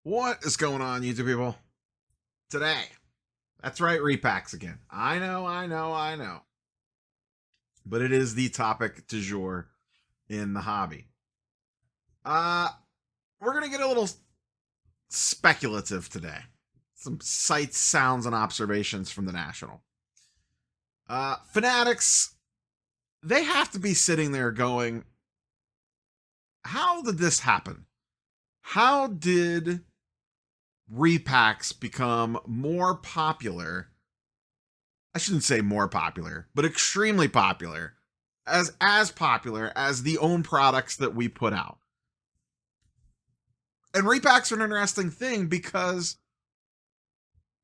What is going on, YouTube people? Today, that's right, repacks again. I know. But it is the topic du jour in the hobby. We're gonna get a little speculative today. Some sights, sounds, and observations from the National. Fanatics, they have to be sitting there going, how did this happen? How did repacks become more popular? I shouldn't say more popular, but extremely popular, as popular as the own products that we put out. And repacks are an interesting thing because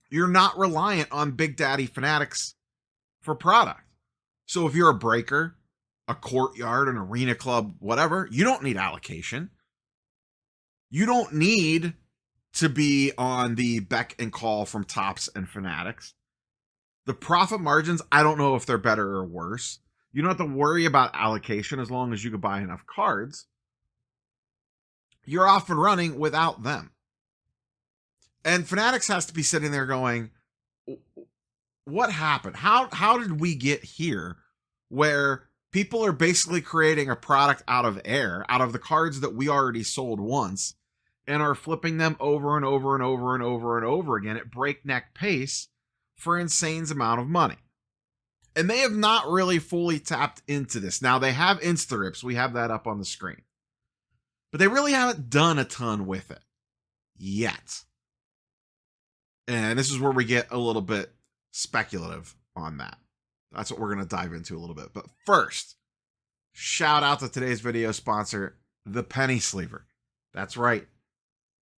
you're not reliant on Big Daddy Fanatics for product. So if you're a breaker, a courtyard, an arena club, whatever, you don't need allocation. You don't need to be on the beck and call from Tops and Fanatics. The profit margins, I don't know if they're better or worse. You don't have to worry about allocation as long as you can buy enough cards. You're off and running without them. And Fanatics has to be sitting there going, what happened? How did we get here where people are basically creating a product out of air, out of the cards that we already sold once, and are flipping them over and over and over and over and over again at breakneck pace for insane amount of money? And they have not really fully tapped into this. Now, they have Insta-Rips. We have that up on the screen. But they really haven't done a ton with it yet. And this is where we get a little bit speculative on that. That's what we're going to dive into a little bit. But first, shout out to today's video sponsor, the Penny Sleever. That's right,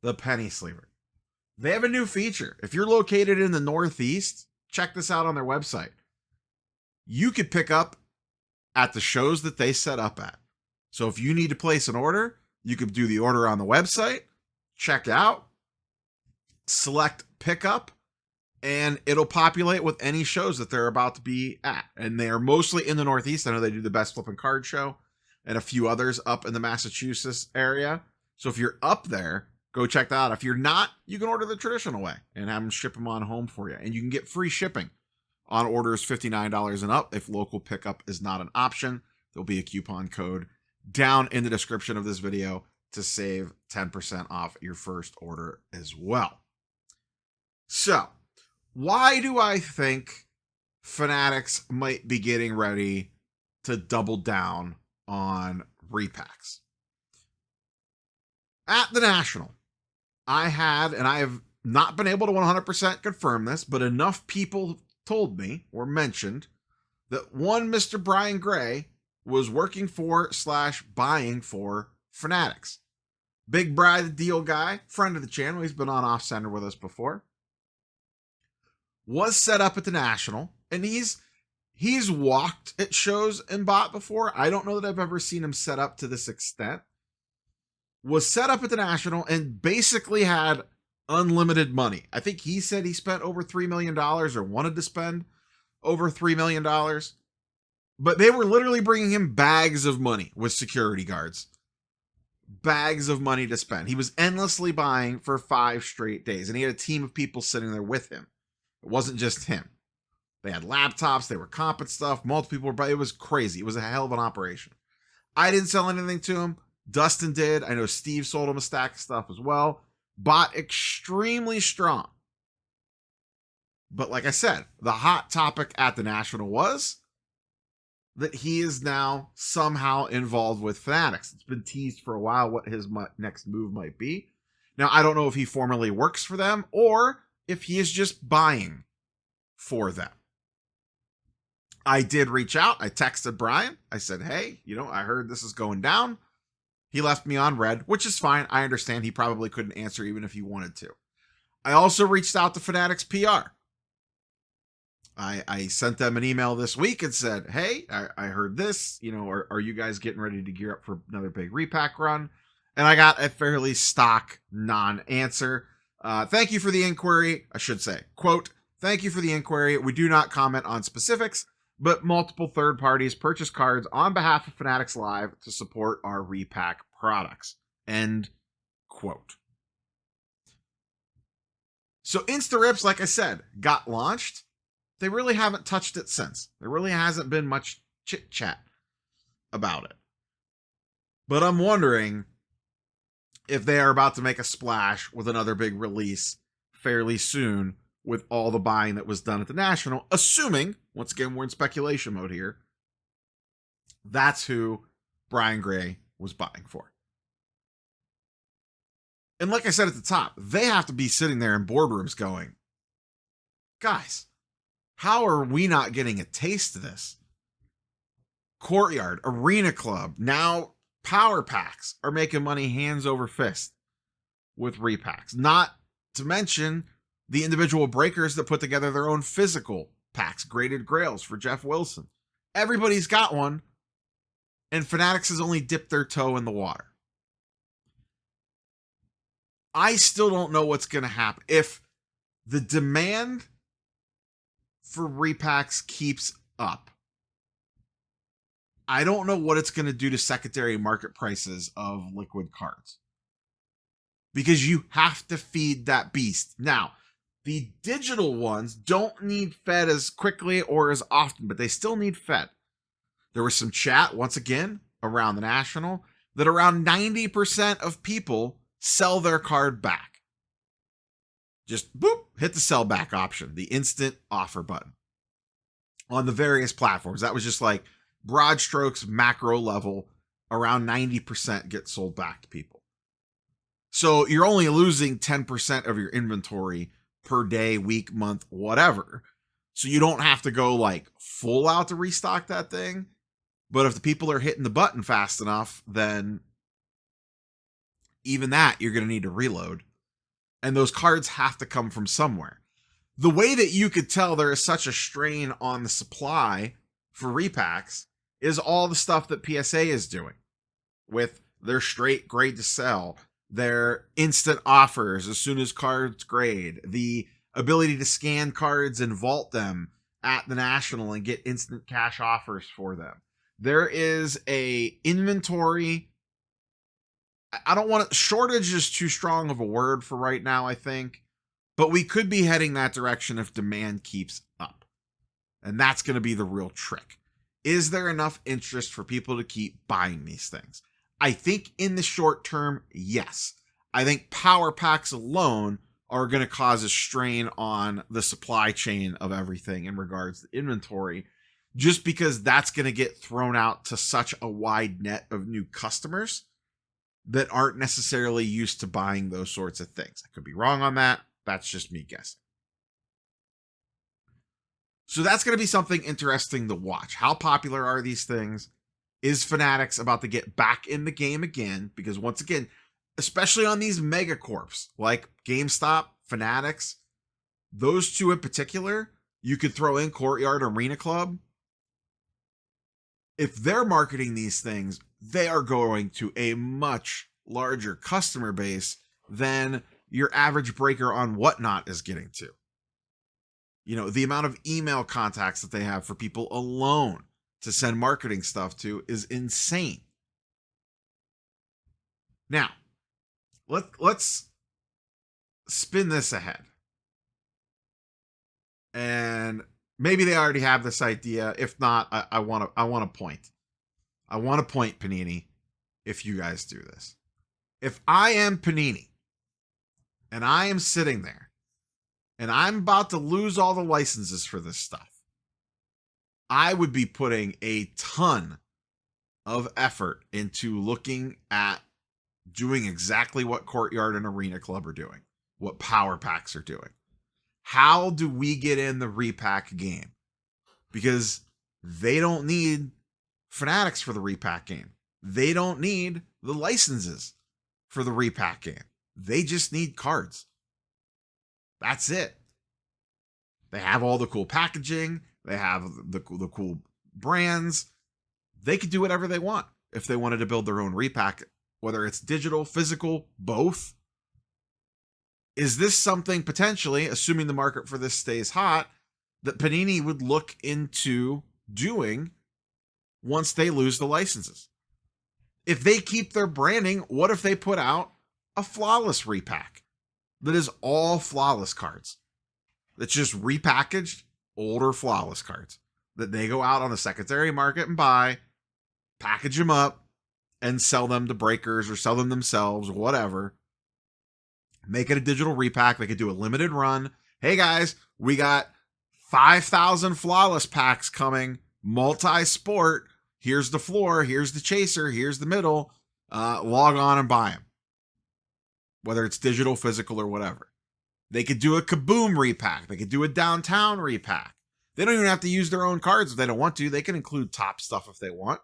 the Penny Sleever. They have a new feature. If you're located in the Northeast, check this out on their website. You could pick up at the shows that they set up at. So if you need to place an order, you could do the order on the website, check out, select pickup, and it'll populate with any shows that they're about to be at. And they're mostly in the Northeast. I know they do the Best Flipping Card Show and a few others up in the Massachusetts area. So if you're up there, go check that out. If you're not, you can order the traditional way and have them ship them on home for you. And you can get free shipping on orders $59 and up. If local pickup is not an option, there'll be a coupon code down in the description of this video to save 10% off your first order as well. So, why do I think Fanatics might be getting ready to double down on repacks? At the National, I had, and I have not been able to 100% confirm this, but enough people told me or mentioned that one Mr. Brian Gray was working for / buying for Fanatics. Big Bri, the deal guy, friend of the channel, he's been on Off Center with us before, was set up at the National, and he's walked at shows and bought before. I don't know that I've ever seen him set up to this extent. Was set up at the National and basically had unlimited money. I think he said he spent over $3 million or wanted to spend over $3 million. But they were literally bringing him bags of money with security guards. Bags of money to spend. He was endlessly buying for 5 straight days. And he had a team of people sitting there with him. It wasn't just him. They had laptops. They were comping stuff. Multiple people were buying. It was crazy. It was a hell of an operation. I didn't sell anything to him. Dustin did. I know Steve sold him a stack of stuff as well. Bought extremely strong. But like I said, the hot topic at the National was that he is now somehow involved with Fanatics. It's been teased for a while what his next move might be. Now, I don't know if he formally works for them or if he is just buying for them. I did reach out. I texted Brian. I said, hey, I heard this is going down. He left me on red, which is fine. I understand he probably couldn't answer even if he wanted to. I also reached out to Fanatics PR. I sent them an email this week and said, hey, I heard this, are you guys getting ready to gear up for another big repack run? And I got a fairly stock non-answer. Thank you for the inquiry. I should say, quote, thank you for the inquiry. We do not comment on specifics, but multiple third parties purchase cards on behalf of Fanatics Live to support our repack products. End quote. So Insta-Rips, like I said, got launched. They really haven't touched it since. There really hasn't been much chit-chat about it. But I'm wondering if they are about to make a splash with another big release fairly soon with all the buying that was done at the National, assuming, once again, we're in speculation mode here, that's who Brian Gray was buying for. And like I said at the top, they have to be sitting there in boardrooms going, guys, how are we not getting a taste of this? Courtyard, Arena Club, now Power Packs are making money hands over fist with repacks. Not to mention the individual breakers that put together their own physical packs, graded grails for Jeff Wilson. Everybody's got one, and Fanatics has only dipped their toe in the water. I still don't know what's going to happen. If the demand for repacks keeps up, I don't know what it's going to do to secondary market prices of liquid cards. Because you have to feed that beast. Now, the digital ones don't need fed as quickly or as often, but they still need fed. There was some chat, once again, around the National, that around 90% of people sell their card back. Just boop, hit the sell back option, the instant offer button on the various platforms. That was just like broad strokes, macro level, around 90% get sold back to people. So you're only losing 10% of your inventory per day, week, month, whatever. So you don't have to go like full out to restock that thing. But if the people are hitting the button fast enough, then even that you're going to need to reload. And those cards have to come from somewhere. The way that you could tell there is such a strain on the supply for repacks is all the stuff that PSA is doing with their straight grade to sell, their instant offers as soon as cards grade, the ability to scan cards and vault them at the National and get instant cash offers for them. There is a inventory. I don't want to, shortage is too strong of a word for right now, I think, but we could be heading that direction if demand keeps up. And that's going to be the real trick. Is there enough interest for people to keep buying these things? I think in the short term, yes. I think power packs alone are going to cause a strain on the supply chain of everything in regards to inventory, just because that's going to get thrown out to such a wide net of new customers that aren't necessarily used to buying those sorts of things. I could be wrong on that. That's just me guessing. So that's going to be something interesting to watch. How popular are these things? Is Fanatics about to get back in the game again? Because once again, especially on these megacorps like GameStop, Fanatics, those two in particular, you could throw in Courtyard, Arena Club. If they're marketing these things, they are going to a much larger customer base than your average breaker on Whatnot is getting to. You know, the amount of email contacts that they have for people alone to send marketing stuff to is insane. Now, let's spin this ahead. And maybe they already have this idea. If not, I want to point. I want to point, Panini, if you guys do this. If I am Panini and I am sitting there and I'm about to lose all the licenses for this stuff, I would be putting a ton of effort into looking at doing exactly what Courtyard and Arena Club are doing, what Power Packs are doing. How do we get in the repack game? Because they don't need Fanatics for the repack game. They don't need the licenses for the repack game. They just need cards. That's it. They have all the cool packaging. They have the cool brands. They could do whatever they want if they wanted to build their own repack, whether it's digital, physical, both. Is this something potentially, assuming the market for this stays hot, that Panini would look into doing once they lose the licenses? If they keep their branding, what if they put out a flawless repack? that is all flawless cards. That's just repackaged older flawless cards that they go out on the secondary market and buy, package them up, and sell them to breakers or sell them themselves or whatever. Make it a digital repack. They could do a limited run. Hey guys, we got 5,000 flawless packs coming, multi-sport. Here's the floor, here's the chaser, here's the middle. Log on and buy them. Whether it's digital, physical, or whatever. They could do a Kaboom repack. They could do a downtown repack. They don't even have to use their own cards if they don't want to. They can include top stuff if they want.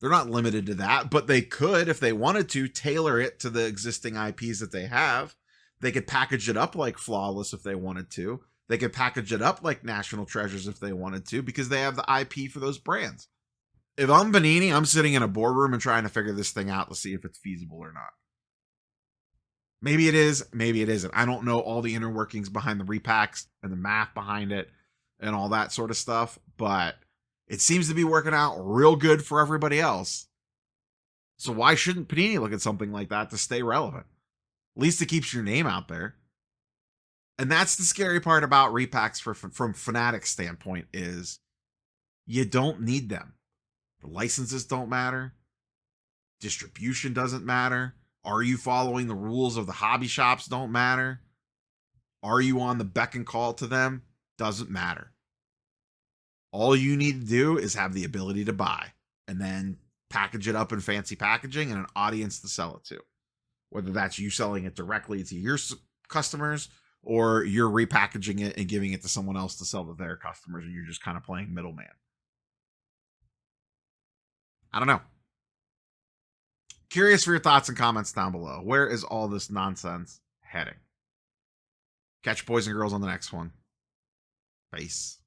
They're not limited to that, but they could, if they wanted to, tailor it to the existing IPs that they have. They could package it up like Flawless if they wanted to. They could package it up like National Treasures if they wanted to, because they have the IP for those brands. If I'm Panini, I'm sitting in a boardroom and trying to figure this thing out to see if it's feasible or not. Maybe it is, maybe it isn't. I don't know all the inner workings behind the repacks and the math behind it and all that sort of stuff, but it seems to be working out real good for everybody else. So why shouldn't Panini look at something like that to stay relevant? At least it keeps your name out there. And that's the scary part about repacks from Fanatics' standpoint is you don't need them. The licenses don't matter. Distribution doesn't matter. Are you following the rules of the hobby shops? Don't matter. Are you on the beck and call to them? Doesn't matter. All you need to do is have the ability to buy and then package it up in fancy packaging and an audience to sell it to. Whether that's you selling it directly to your customers or you're repackaging it and giving it to someone else to sell to their customers and you're just kind of playing middleman. I don't know. Curious for your thoughts and comments down below. Where is all this nonsense heading? Catch you boys and girls on the next one. Peace.